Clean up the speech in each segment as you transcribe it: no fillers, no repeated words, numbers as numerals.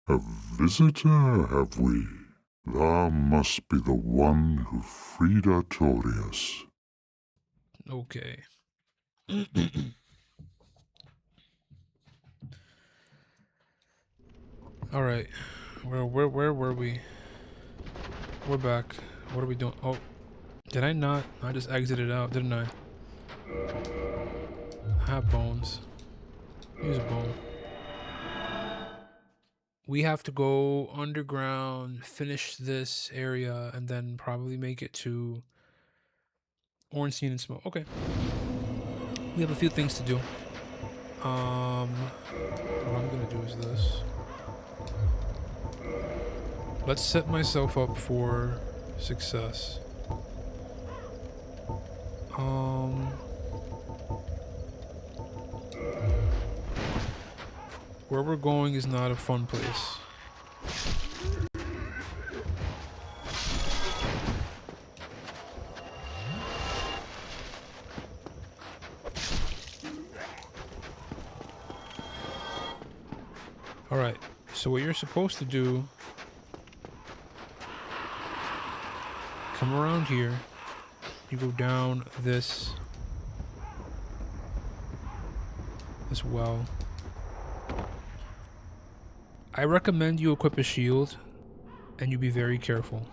A visitor, have we? Thou must be the one who freed Artorias. Okay. All right. Where were we? We're back. What are we doing? Oh, did I not? I just exited out, didn't I? I have bones. Use a bone. We have to go underground, finish this area, and then probably make it to Ornstein and Smoke. Okay. We have a few things to do. What I'm gonna do is this. Let's set myself up for success. Where we're going is not a fun place. Alright, so what you're supposed to do, come around here, you go down this well. I recommend you equip a shield, and you be very careful.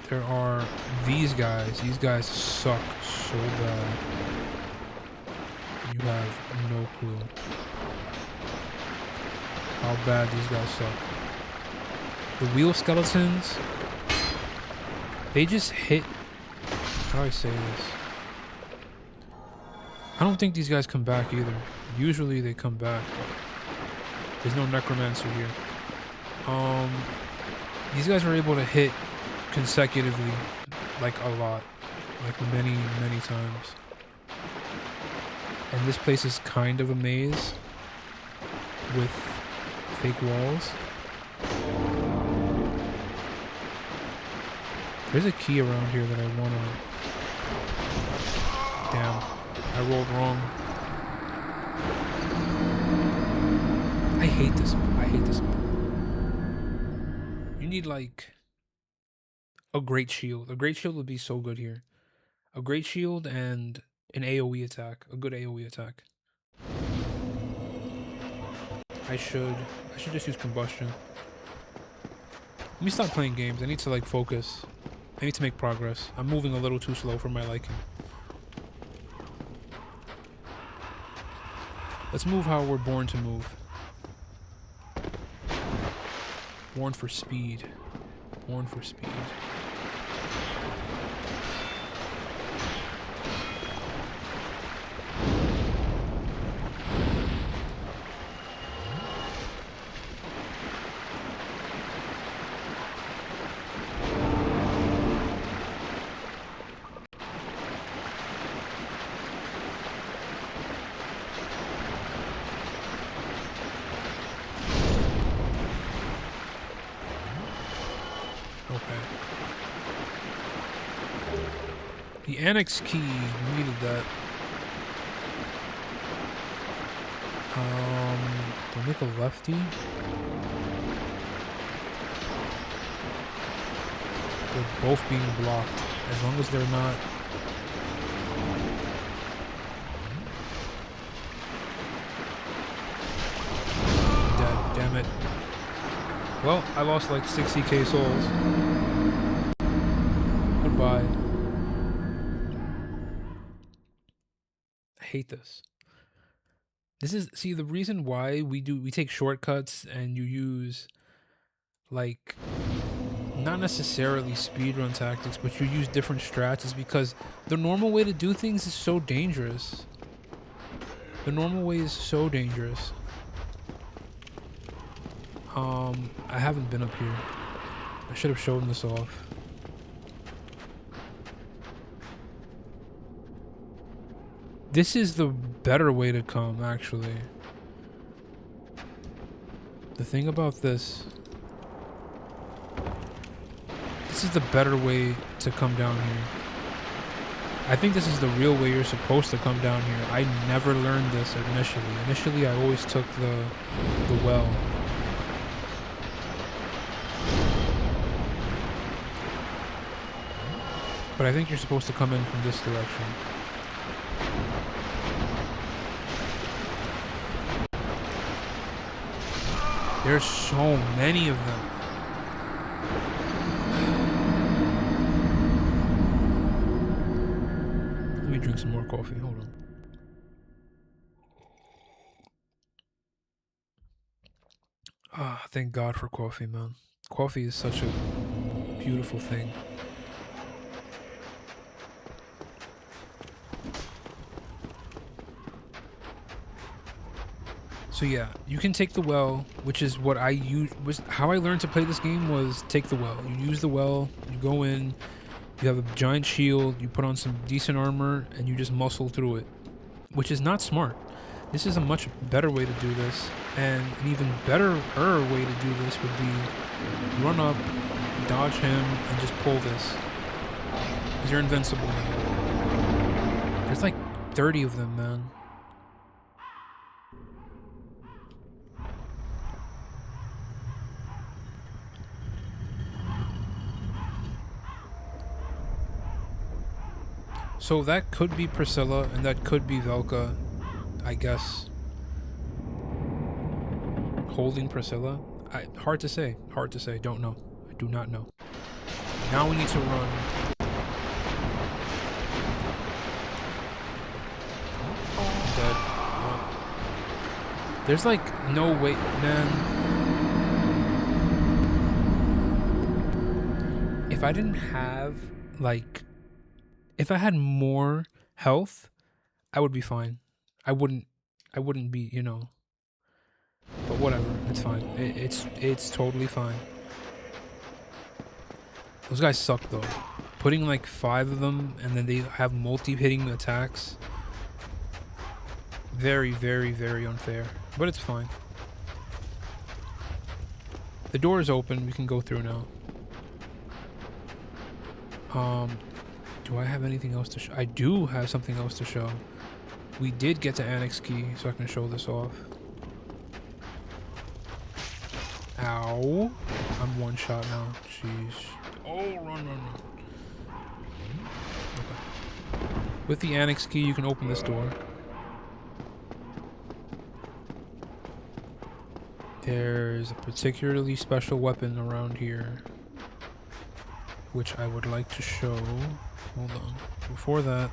There are these guys suck so bad. You have no clue how bad these guys suck. The wheel skeletons, they just hit. How do I say this? I don't think these guys come back either. Usually they come back, but there's no necromancer here. These guys are able to hit consecutively, like a lot, like many times. And this place is kind of a maze with fake walls. There's a key around here that I wanna... Damn, I rolled wrong. I hate this map. You need like a great shield. A great shield would be so good here. A great shield and an AoE attack. A good AoE attack. I should just use combustion. Let me stop playing games. I need to like focus. I need to make progress. I'm moving a little too slow for my liking. Let's move how we're born to move. Born for speed. Born for speed. The annex key, we needed that. We'll make a lefty. They're both being blocked, as long as they're not... Dead, damn it. Well, I lost like 60k souls. Goodbye. I hate this. This is, see, the reason why we take shortcuts and you use like not necessarily speedrun tactics, but you use different strats is because the normal way to do things is so dangerous. The normal way is so dangerous. I haven't been up here. I should have shown this off. This is the better way to come, actually. The thing about this is the better way to come down here. I think this is the real way you're supposed to come down here. I never learned this initially. Initially, I always took the well. But I think you're supposed to come in from this direction. There's so many of them. Let me drink some more coffee. Hold on. Ah, thank God for coffee, man. Coffee is such a beautiful thing. So yeah, you can take the well, which is what I use. Was how I learned to play this game was take the well. You use the well, you go in, you have a giant shield, you put on some decent armor, and you just muscle through it, which is not smart. This is a much better way to do this, and an even better way to do this would be run up, dodge him, and just pull this. Because you're invincible now. There's like 30 of them, man. So that could be Priscilla, and that could be Velka, I guess. Holding Priscilla? Hard to say. Hard to say. Don't know. I do not know. Now we need to run. I'm dead. There's like no way, man. If I didn't have like, if I had more health, I would be fine. I wouldn't be, you know. But whatever, it's fine. It's totally fine. Those guys suck though. Putting like 5 of them and then they have multi-hitting attacks. Very, very, very unfair. But it's fine. The door is open. We can go through now. Do I have anything else to show? I do have something else to show. We did get to Annex Key, so I can show this off. Ow. I'm one shot now. Jeez. Oh, run. Okay. With the Annex Key, you can open this door. There's a particularly special weapon around here, which I would like to show. Hold on. Before that,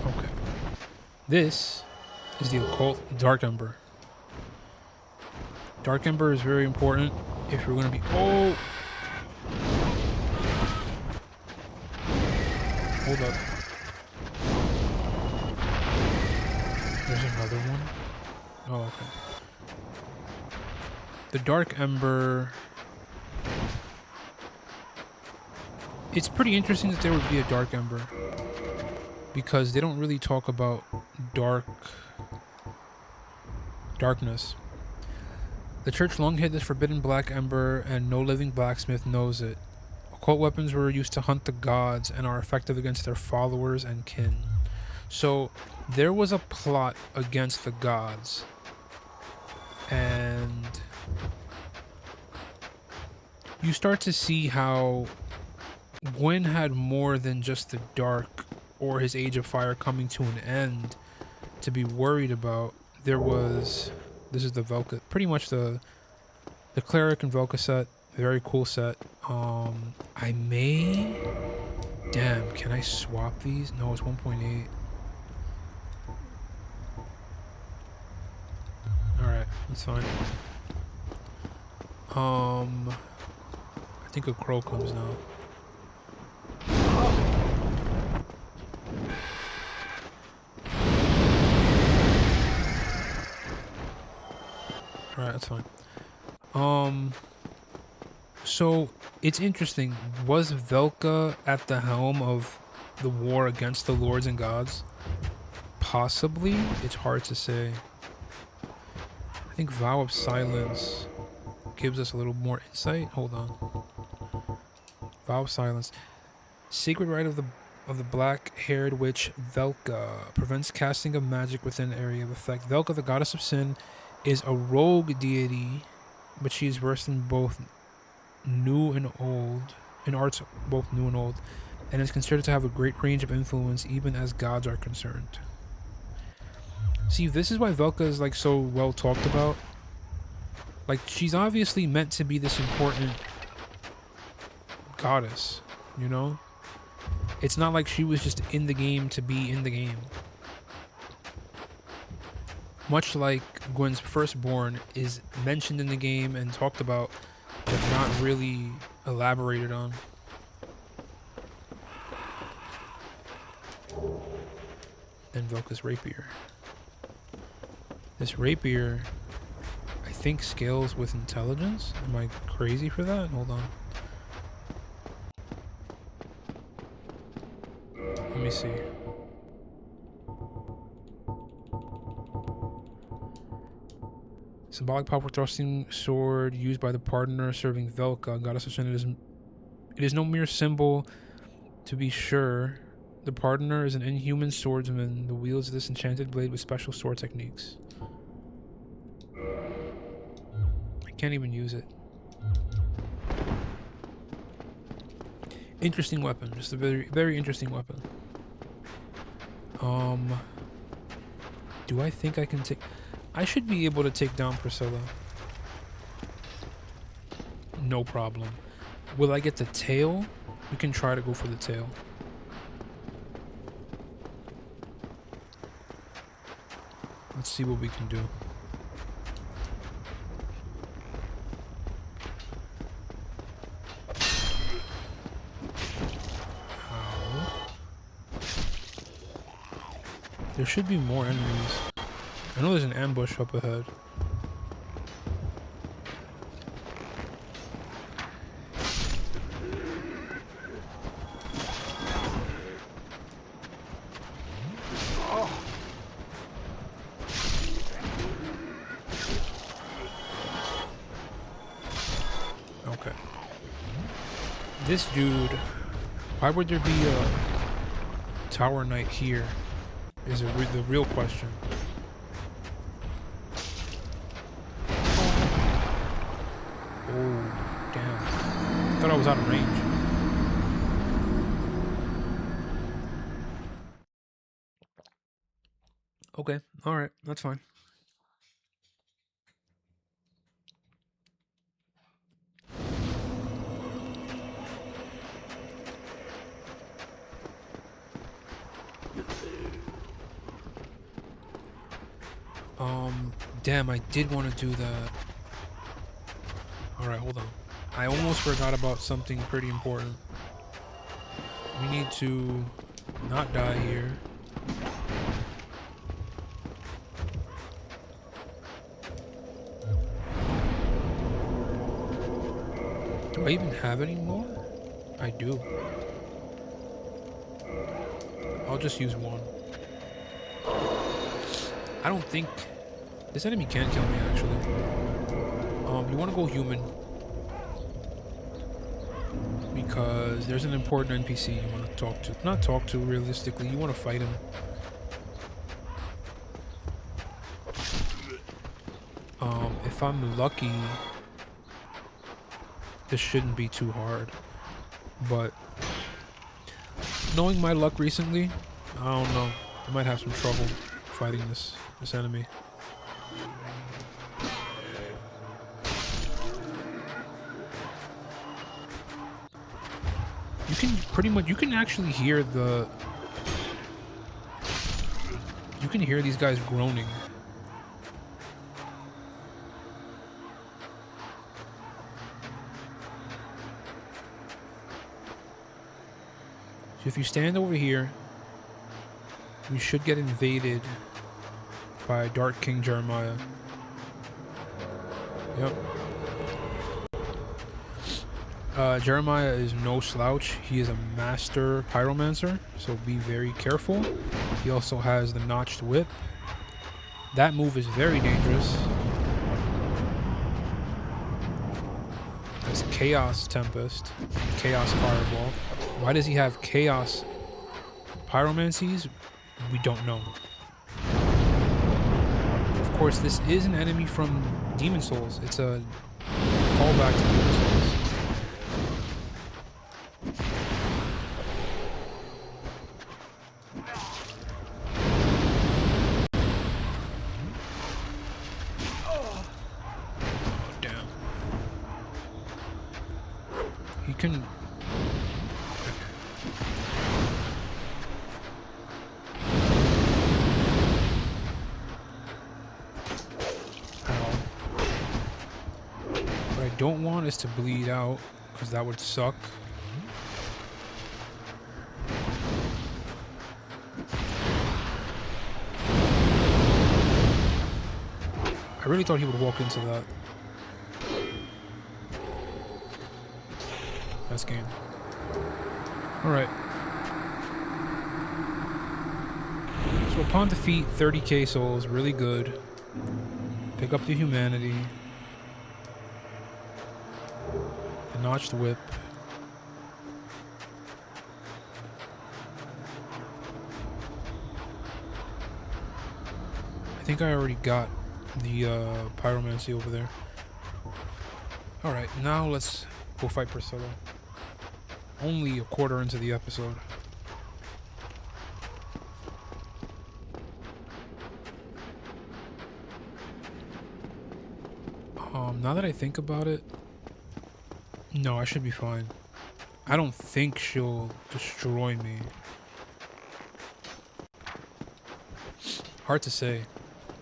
okay. This is the occult Dark Ember. Dark Ember is very important if you're going to be... Oh! Hold up. There's another one? Oh, okay. The Dark Ember... It's pretty interesting that there would be a Dark Ember, because they don't really talk about darkness. The church long hid this forbidden black ember, and no living blacksmith knows it. Occult weapons were used to hunt the gods and are effective against their followers and kin. So there was a plot against the gods, and you start to see how Gwyn had more than just the dark or his Age of Fire coming to an end to be worried about. There was... This is the Velka, pretty much the Cleric and Velka set. Very cool set. I may... Damn, can I swap these? No, it's 1.8. Alright, that's fine. I think a crow comes now. Alright, that's fine. So it's interesting. Was Velka at the helm of the war against the lords and gods? Possibly. It's hard to say. I think Vow of Silence gives us a little more insight. Hold on. Vow of Silence. Sacred Rite of the black-haired witch Velka prevents casting of magic within an area of effect. Velka, the goddess of sin, is a rogue deity, but she is versed in both new and old, in arts both new and old, and is considered to have a great range of influence even as gods are concerned. See, this is why Velka is like so well talked about. Like, she's obviously meant to be this important goddess, you know? It's not like she was just in the game to be in the game. Much like Gwyn's firstborn is mentioned in the game and talked about, but not really elaborated on. Then Velka's rapier. This rapier, I think, scales with intelligence. Am I crazy for that? Hold on. Let me see. Symbolic power thrusting sword used by the partner serving Velka, goddess of sin. It is no mere symbol, to be sure. The partner is an inhuman swordsman who wields this enchanted blade with special sword techniques. I can't even use it. Interesting weapon. Just a very, very interesting weapon. Do I think I can take... I should be able to take down Priscilla. No problem. Will I get the tail? We can try to go for the tail. Let's see what we can do. There should be more enemies. I know there's an ambush up ahead. Okay. This dude... Why would there be a Tower Knight here? Is the real question. Oh, damn. I thought I was out of range. Okay, alright, that's fine. Damn, I did want to do that. Alright, hold on. I almost forgot about something pretty important. We need to not die here. Do I even have any more? I do. I'll just use one. I don't think... This enemy can kill me, actually. You want to go human. Because there's an important NPC you want to talk to. Not talk to, realistically. You want to fight him. If I'm lucky, this shouldn't be too hard. But knowing my luck recently, I don't know. I might have some trouble fighting this enemy. You can pretty much, you can actually hear the... You can hear these guys groaning. So if you stand over here, we should get invaded by Dark King Jeremiah is no slouch. He is a master pyromancer, so be very careful. He also has the notched whip. That move is very dangerous. That's Chaos Tempest, Chaos Fireball. Why does he have Chaos Pyromancies? We don't know. Of course, this is an enemy from Demon Souls. It's a callback to Demon Souls. Damn. He can... What I don't want is to bleed out, because that would suck. I really thought he would walk into that. That's game. Alright. So upon defeat, 30k souls, really good. Pick up the humanity. The notched whip. I think I already got the pyromancy over there. Alright, now let's go fight Priscilla. Only a quarter into the episode. Now that I think about it, no, I should be fine. I don't think she'll destroy me. Hard to say.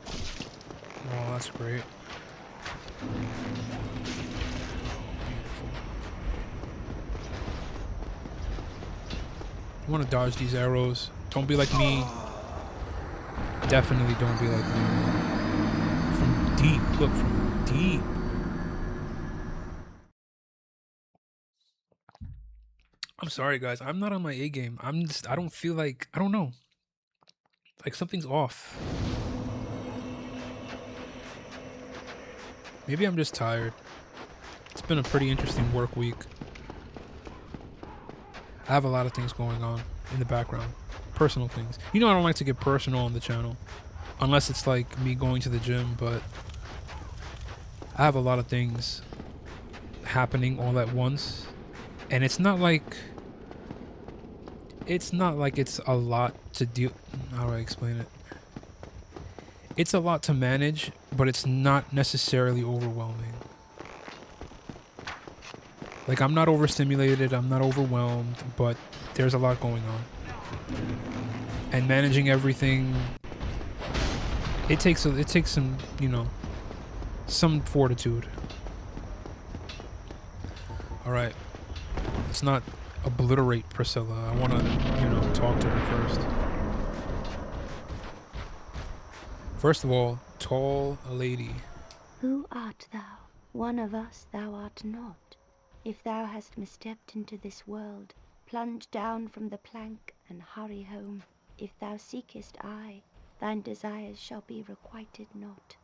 Oh, that's great. Beautiful. You want to dodge these arrows. Don't be like me. Definitely don't be like me. From deep. Look, from deep. I'm sorry, guys. I'm not on my A game. I don't feel like, I don't know. Like something's off. Maybe I'm just tired. It's been a pretty interesting work week. I have a lot of things going on in the background. Personal things. You know I don't like to get personal on the channel. Unless it's like me going to the gym, but I have a lot of things happening all at once. And it's not like it's a lot to deal. How do I explain it? It's a lot to manage, but it's not necessarily overwhelming. Like, I'm not overstimulated, I'm not overwhelmed, but there's a lot going on. And managing everything, it takes some, you know, some fortitude. All right. Let's not obliterate Priscilla. I want to, you know, talk to her first. First of all, tall lady. Who art thou? One of us thou art not. If thou hast misstepped into this world, plunge down from the plank and hurry home. If thou seekest I, thine desires shall be requited not.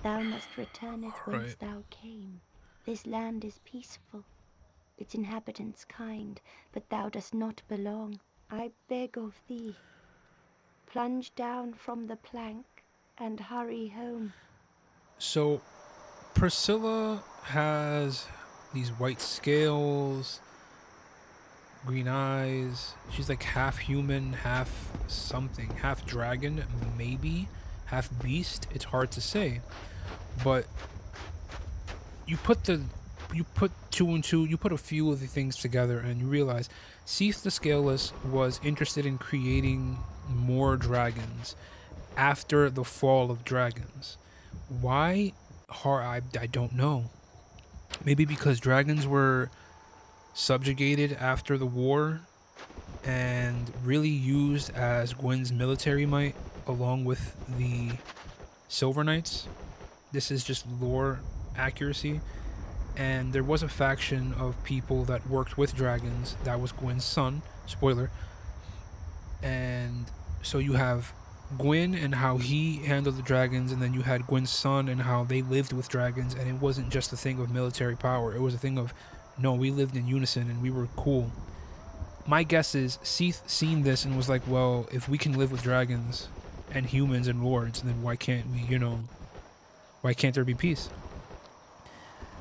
Thou must returneth whence thou came. This land is peaceful, its inhabitants kind, but thou dost not belong. I beg of thee, plunge down from the plank and hurry home. So, Priscilla has these white scales, green eyes. She's like half human, half something, half dragon, maybe, half beast. It's hard to say. But you put two and two, you put a few of the things together and you realize Seath the Scaleless was interested in creating more dragons after the fall of dragons. Why? I don't know. Maybe because dragons were subjugated after the war and really used as Gwyn's military might along with the Silver Knights. This is just lore accuracy. And there was a faction of people that worked with dragons. That was Gwyn's son. Spoiler. And so you have Gwyn and how he handled the dragons, and then you had Gwyn's son and how they lived with dragons. And it wasn't just a thing of military power. It was a thing of, no, we lived in unison and we were cool. My guess is Seath seen this and was like, well, if we can live with dragons and humans and lords, then why can't we, why can't there be peace?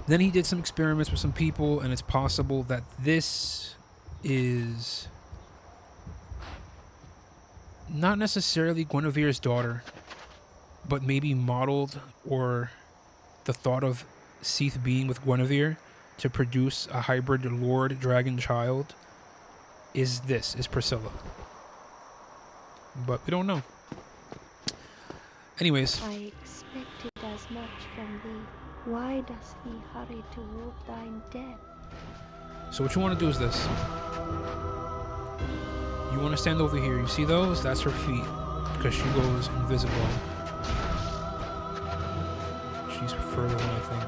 Then he did some experiments with some people, and it's possible that this is not necessarily Guinevere's daughter, but maybe modeled, or the thought of Seath being with Guinevere to produce a hybrid lord dragon child is Priscilla. But we don't know. Anyways. I expected as much from thee. Why dost thee hurry toward thine death? So what you want to do is this. You want to stand over here. You see those? That's her feet. Because she goes invisible. She's further than I think.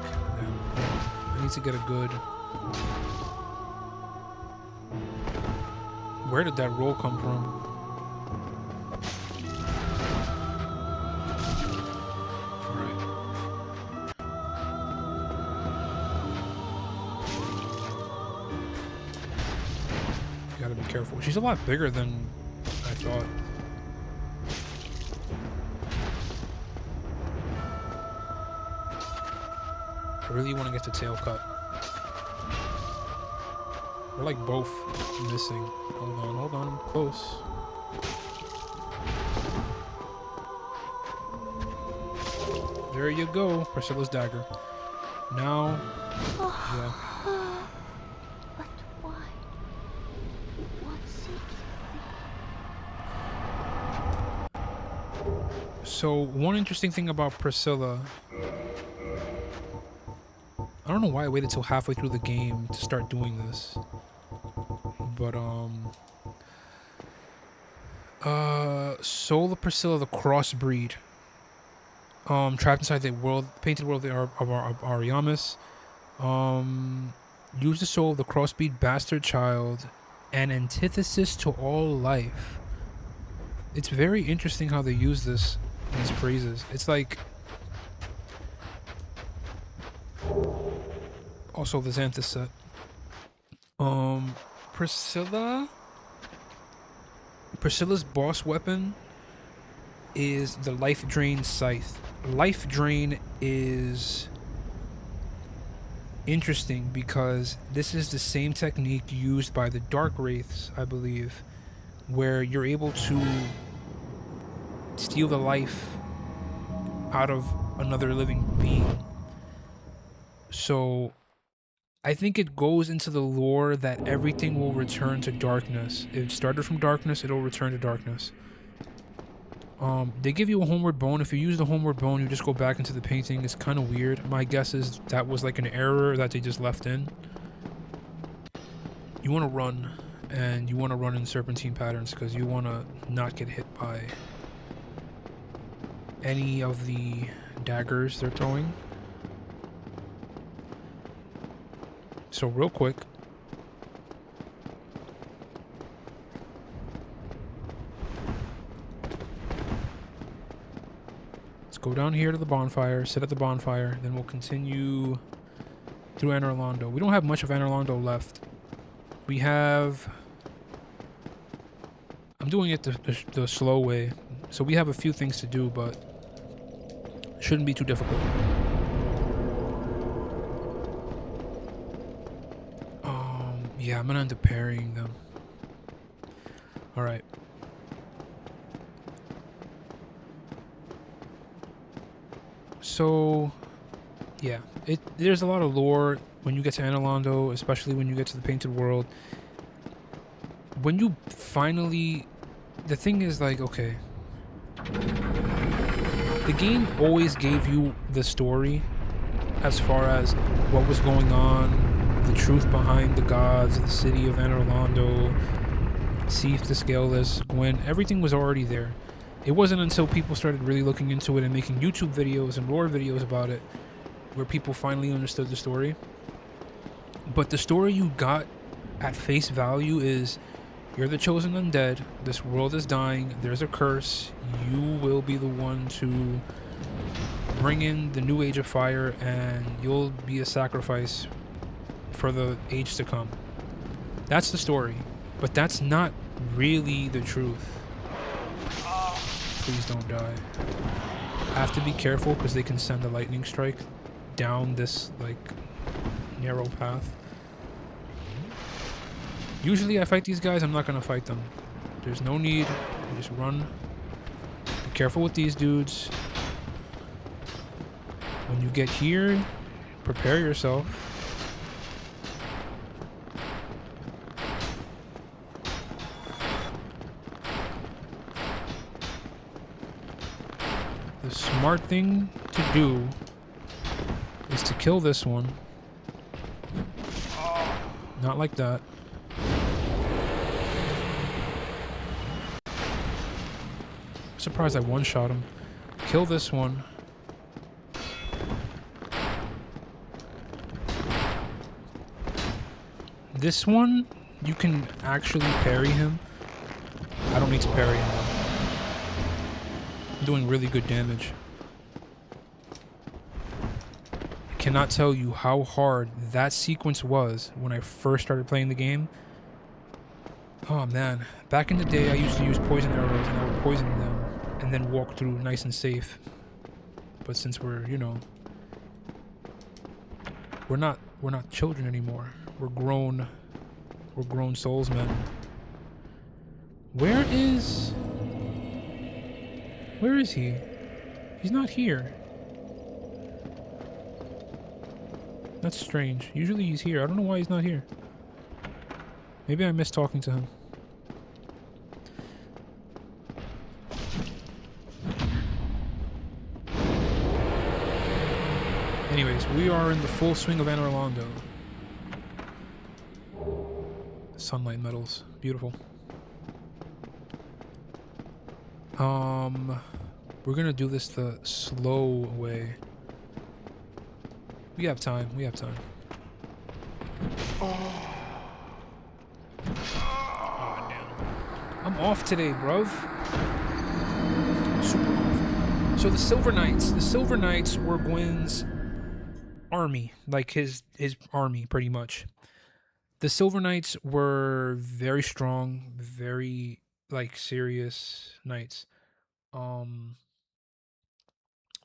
I need to get a good... Where did that roll come from? Careful. She's a lot bigger than I thought. I really want to get the tail cut. We're like both missing. Hold on, I'm close. There you go, Priscilla's dagger. Now, yeah. So one interesting thing about Priscilla, I don't know why I waited till halfway through the game to start doing this, but Soul of Priscilla, the crossbreed, trapped inside the world, painted world of Ariamis, use the soul of the crossbreed bastard child, an antithesis to all life. It's very interesting how they use these phrases. It's like also the Xanthus set. Priscilla's boss weapon is the Life Drain Scythe. Life Drain is interesting because this is the same technique used by the Dark Wraiths, I believe, where you're able to steal the life out of another living being. So I think it goes into the lore that everything will return to darkness. It started from darkness, it'll return to darkness. They give you a homeward bone. If you use the homeward bone, you just go back into the painting. It's kind of weird. My guess is that was like an error that they just left in. You want to run, and you want to run in serpentine patterns because you want to not get hit by any of the daggers they're throwing. So real quick, let's go down here to the bonfire, sit at the bonfire, then we'll continue through Anor Londo. We don't have much of Anor Londo left. We have... I'm doing it the slow way, so we have a few things to do, but it shouldn't be too difficult. Yeah, I'm gonna end up parrying them. Alright. So, yeah. There's a lot of lore when you get to Anor Londo, especially when you get to the Painted World. When you finally... The thing is, like, okay. The game always gave you the story as far as what was going on, the truth behind the gods, the city of Anor Londo, Seath the Scaleless, Gwyn, everything was already there. It wasn't until people started really looking into it and making YouTube videos and lore videos about it where people finally understood the story. But the story you got at face value is you're the chosen undead, this world is dying, there's a curse, you will be the one to bring in the new age of fire, and you'll be a sacrifice for the age to come. That's the story, but that's not really the truth. Please don't die. I have to be careful because they can send a lightning strike down this like narrow path. Usually I fight these guys, I'm not gonna fight them. There's no need, just run. Be careful with these dudes. When you get here, prepare yourself. The smart thing to do is to kill this one. Not like that. I'm surprised I one-shot him. Kill this one. This one, you can actually parry him. I don't need to parry him though. I'm doing really good damage. I cannot tell you how hard that sequence was when I first started playing the game. Oh man, back in the day I used to use poison arrows and I would poison them and then walk through nice and safe. But since we're, you know, we're not children anymore. We're grown souls, man. Where is he? He's not here. That's strange. Usually he's here. I don't know why he's not here. Maybe I missed talking to him. Anyways, we are in the full swing of Anor Londo. Sunlight metals. Beautiful. We're gonna do this the slow way. We have time. We have time. Oh, damn. I'm off today, bruv. Super off. So the Silver Knights were Gwyn's army, like his army, pretty much. The Silver Knights were very strong, very like serious knights.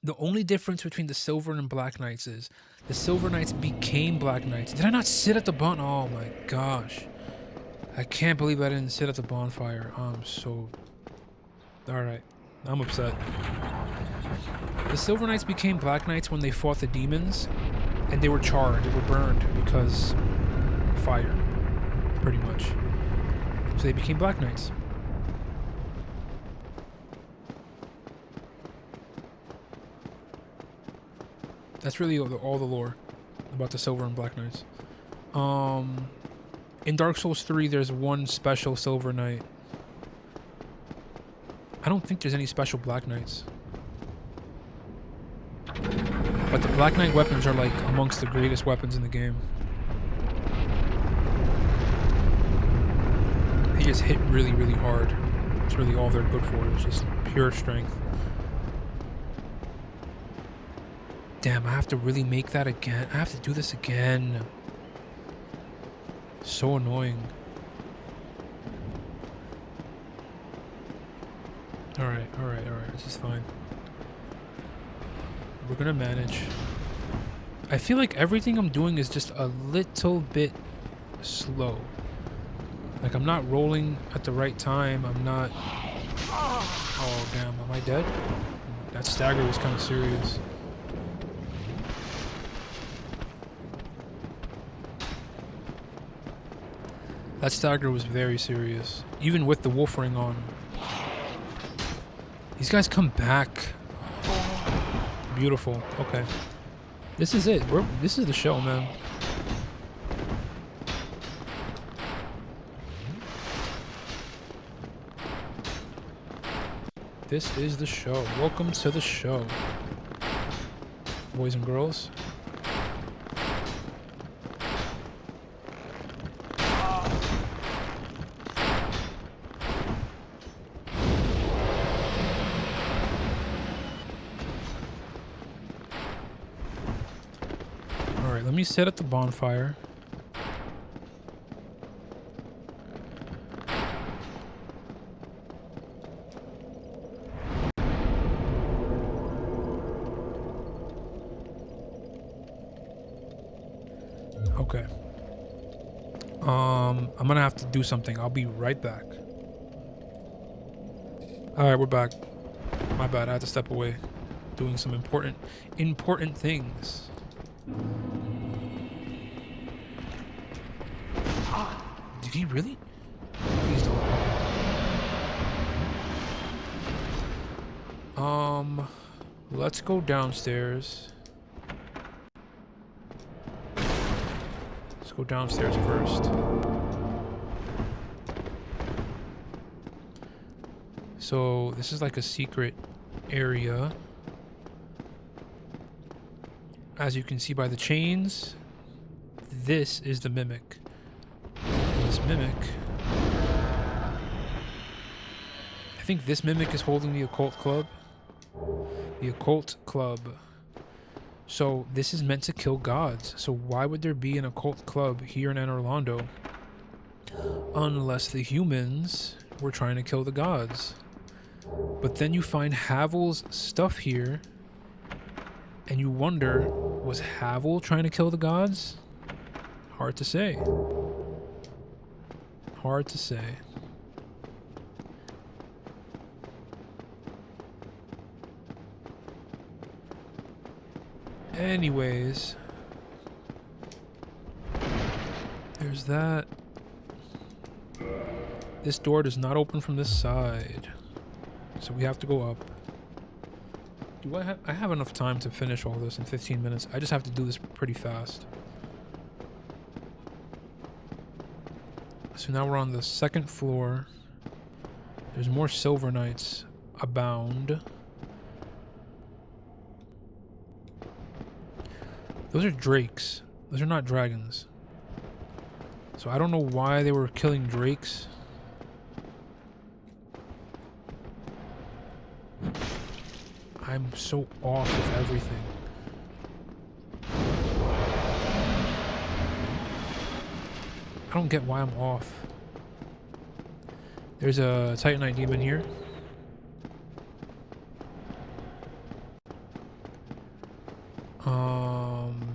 The only difference between the Silver and Black Knights is the Silver Knights became Black Knights. Did I not sit at the oh my gosh. I can't believe I didn't sit at the bonfire. I'm so... Alright. I'm upset. The Silver Knights became Black Knights when they fought the demons. And they were charred. They were burned because... fire. Pretty much. So they became Black Knights. That's really all the lore about the Silver and Black Knights. In Dark Souls 3, there's one special Silver Knight. I don't think there's any special Black Knights. But the Black Knight weapons are like amongst the greatest weapons in the game. They just hit really, really hard. It's really all they're good for. It's just pure strength. Damn, I have to really make that again. I have to do this again. So annoying. Alright. This is fine. We're gonna manage. I feel like everything I'm doing is just a little bit slow. Like I'm not rolling at the right time. I'm not... Oh, damn. Am I dead? That stagger was kind of serious. That stagger was very serious, even with the wolf ring on. These guys come back. Beautiful. Okay. This is it. This is the show, man. This is the show. Welcome to the show. Boys and girls. Alright, let me set up the bonfire. Okay. I'm gonna have to do something. I'll be right back. Alright, we're back. My bad, I had to step away. Doing some important things. Did he really? Please don't. Let's go downstairs. Let's go downstairs first. So this is like a secret area. As you can see by the chains, this is the mimic. This mimic, I think this mimic is holding the occult club. The occult club. So this is meant to kill gods. So why would there be an occult club here in Anor Londo? Unless the humans were trying to kill the gods. But then you find Havel's stuff here, and you wonder, was Havel trying to kill the gods? Hard to say. Hard to say. Anyways, there's that. This door does not open from this side, so we have to go up. Do I have enough time to finish all this in 15 minutes? I just have to do this pretty fast. So now we're on the second floor. There's more Silver Knights abound. Those are drakes. Those are not dragons. So I don't know why they were killing drakes. I'm so off with everything. I don't get why I'm off. There's a Titanite demon here.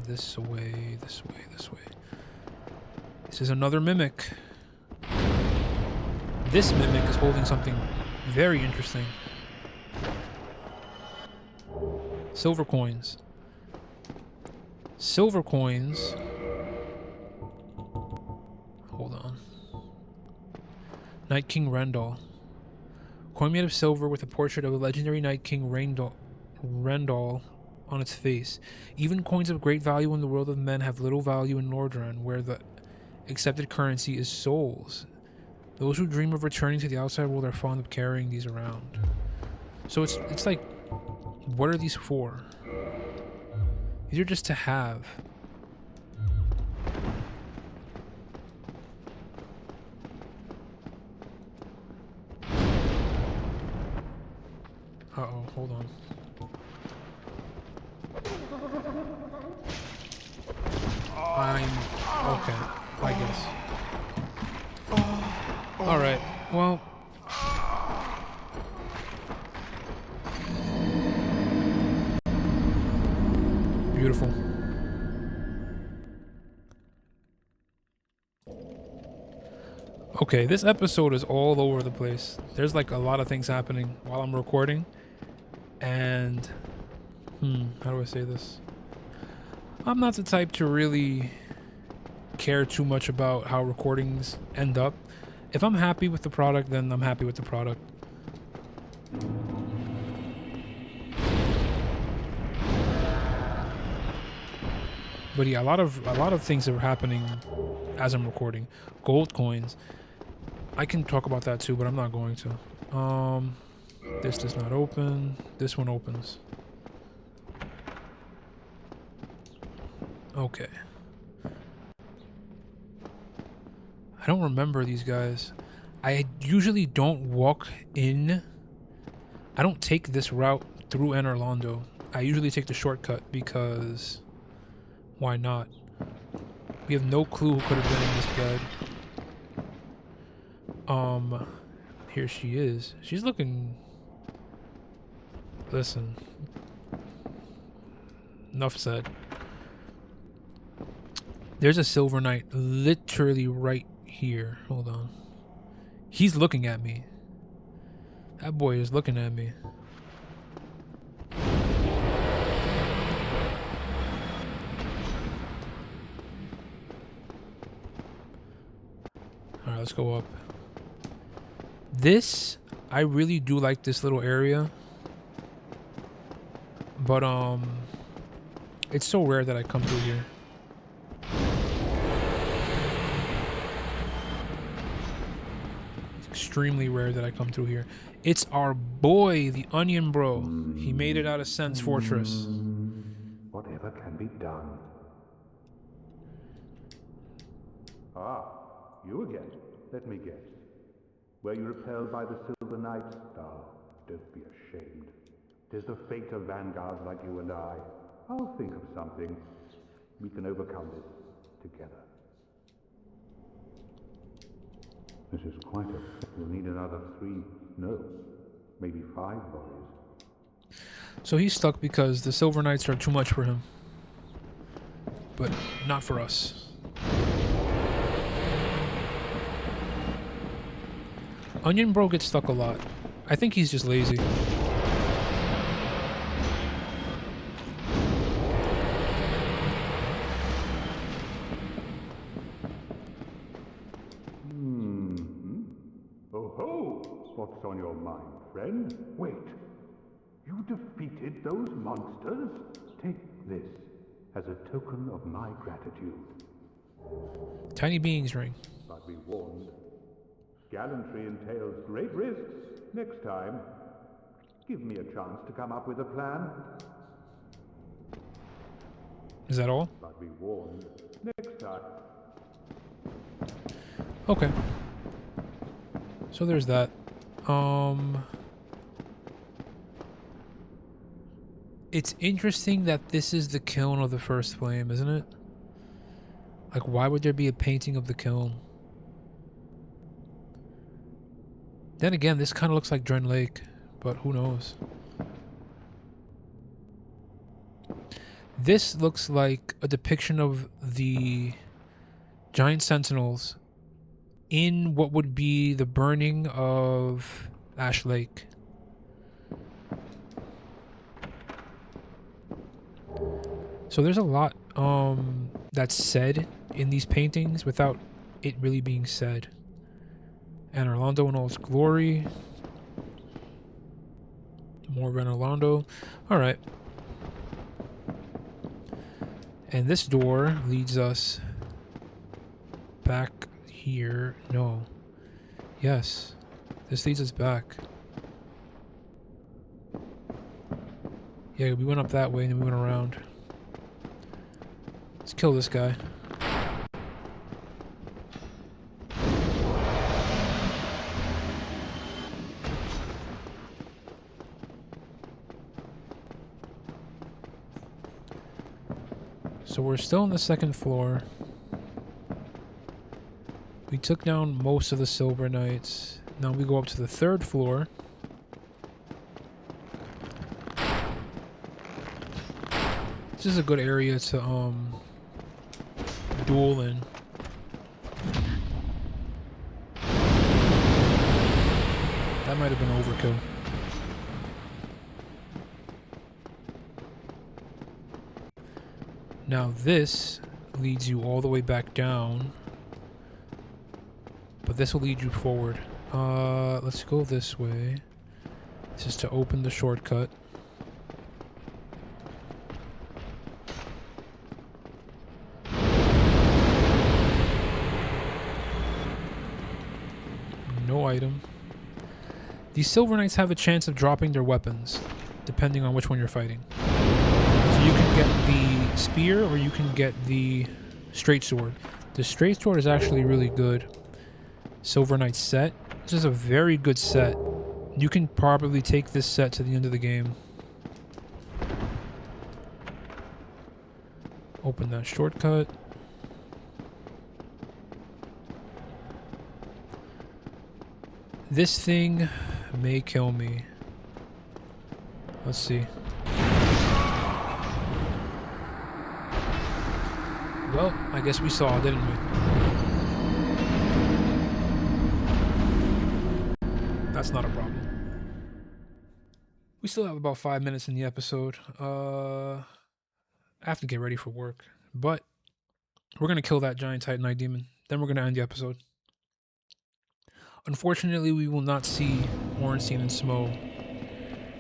This way, this way, this way. This is another mimic. This mimic is holding something very interesting. Silver coins. Silver coins. Hold on. Night King Rendal. Coin made of silver with a portrait of the legendary Night King Rendal on its face. Even coins of great value in the world of men have little value in Nordran, where the accepted currency is souls. Those who dream of returning to the outside world are fond of carrying these around. So it's like, what are these for? These are just to have. Uh-oh, hold on. Okay, I guess. Alright, well. Beautiful. Okay, this episode is all over the place. There's like a lot of things happening while I'm recording. And, how do I say this? I'm not the type to really care too much about how recordings end up. If I'm happy with the product, then I'm happy with the product. But yeah, a lot of things are happening as I'm recording. Gold coins. I can talk about that too, but I'm not going to. This does not open. This one opens. Okay. I don't remember these guys. I usually don't walk in. I don't take this route through Anor Londo. I usually take the shortcut because Why not? We have no clue who could have been in this bed. Here she is. She's looking... Listen. Enough said. There's a Silver Knight literally right here. Hold on. He's looking at me. That boy is looking at me. Alright, let's go up. This, I really do like this little area. But, it's so rare that I come through here. It's extremely rare that I come through here. It's our boy, the Onion Bro. He made it out of Sen's Fortress. Whatever can be done. Ah, you again. Let me guess. Were you repelled by the Silver Knight? Ah, don't be ashamed. 'Tis the fate of vanguards like you and I. I'll think of something. We can overcome this together. This is quite a... You'll need another 3, no, maybe 5 bodies. So he's stuck because the Silver Knights are too much for him. But not for us. Onion Bro gets stuck a lot. I think he's just lazy. Oh ho! What's on your mind, friend? Wait. You defeated those monsters? Take this as a token of my gratitude. Tiny Beings ring. But be warned. Gallantry entails great risks. Next time, give me a chance to come up with a plan. Is that all? But be warned. Next time. Okay. So there's that. It's interesting that this is the kiln of the first flame, isn't it? Like, why would there be a painting of the kiln? Then again, this kind of looks like Dren Lake, but who knows? This looks like a depiction of the giant sentinels in what would be the burning of Ash Lake. So there's a lot that's said in these paintings without it really being said. And Orlando in all its glory. More Ren Orlando. Alright. And this door leads us back here. No. Yes. This leads us back. Yeah, we went up that way and then we went around. Let's kill this guy. So we're still on the second floor. We took down most of the Silver Knights. Now we go up to the third floor. This is a good area to duel in. That might have been overkill. Now this leads you all the way back down. But this will lead you forward. Let's go this way. This is to open the shortcut. No item. These Silver Knights have a chance of dropping their weapons, depending on which one you're fighting. So you can get the spear or you can get the straight sword. The straight sword is actually really good. Silver Knight set. This is a very good set. You can probably take this set to the end of the game. Open that shortcut. This thing may kill me. Let's see. Well, I guess we saw, didn't we? That's not a problem. We still have about 5 minutes in the episode. I have to get ready for work. But we're going to kill that giant Titanite demon. Then we're going to end the episode. Unfortunately, we will not see Ornstein and Smo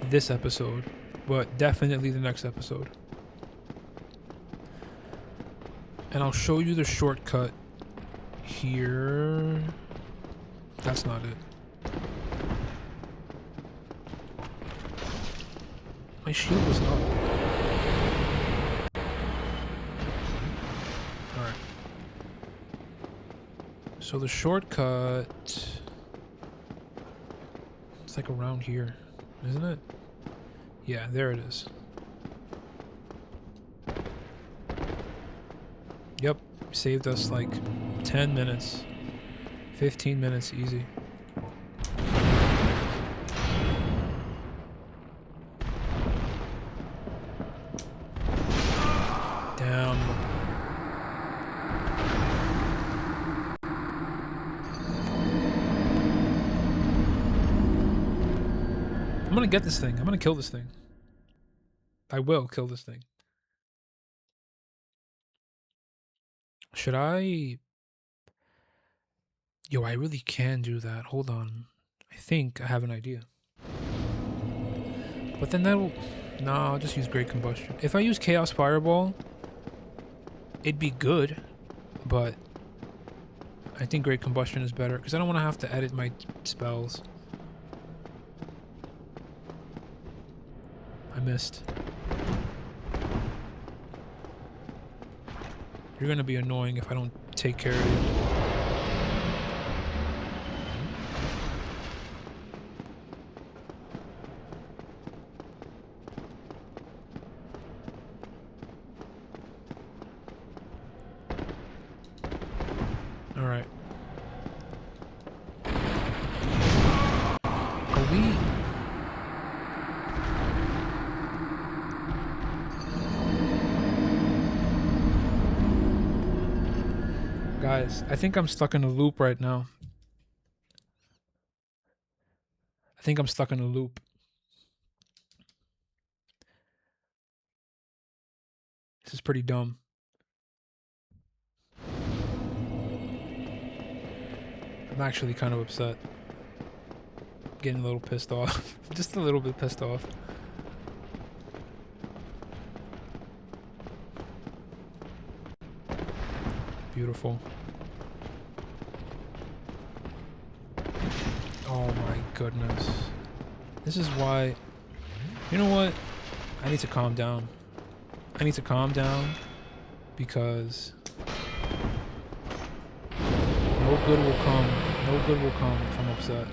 this episode. But definitely the next episode. And I'll show you the shortcut here. That's not it. My shield was up. Alright. So the shortcut... It's like around here, isn't it? Yeah, there it is. Yep, saved us like 10 minutes. 15 minutes easy. Damn. I'm gonna get this thing. I'm gonna kill this thing. I will kill this thing. Should I... Yo, I really can do that. Hold on. I think I have an idea. But then that'll... No, I'll just use Great Combustion. If I use Chaos Fireball, it'd be good. But I think Great Combustion is better. Because I don't want to have to edit my spells. I missed. You're gonna be annoying if I don't take care of you. Alright. Are we... Guys, I think I'm stuck in a loop right now. I think I'm stuck in a loop. This is pretty dumb. I'm actually kind of upset. Getting a little pissed off. Just a little bit pissed off. Beautiful. Oh my goodness. This is why... You know what? I need to calm down. I need to calm down because no good will come. No good will come if I'm upset.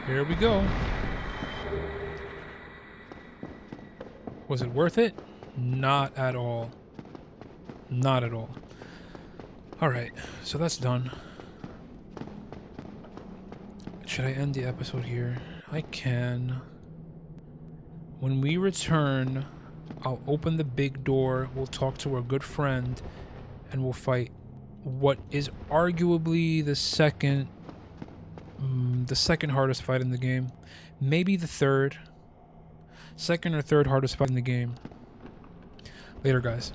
Here we go. Was it worth it? Not at all. Not at all. Alright, so that's done. Should I end the episode here? I can. When we return, I'll open the big door, we'll talk to our good friend, and we'll fight what is arguably the second hardest fight in the game. Maybe the third. Second or third hardest fight in the game. Later, guys.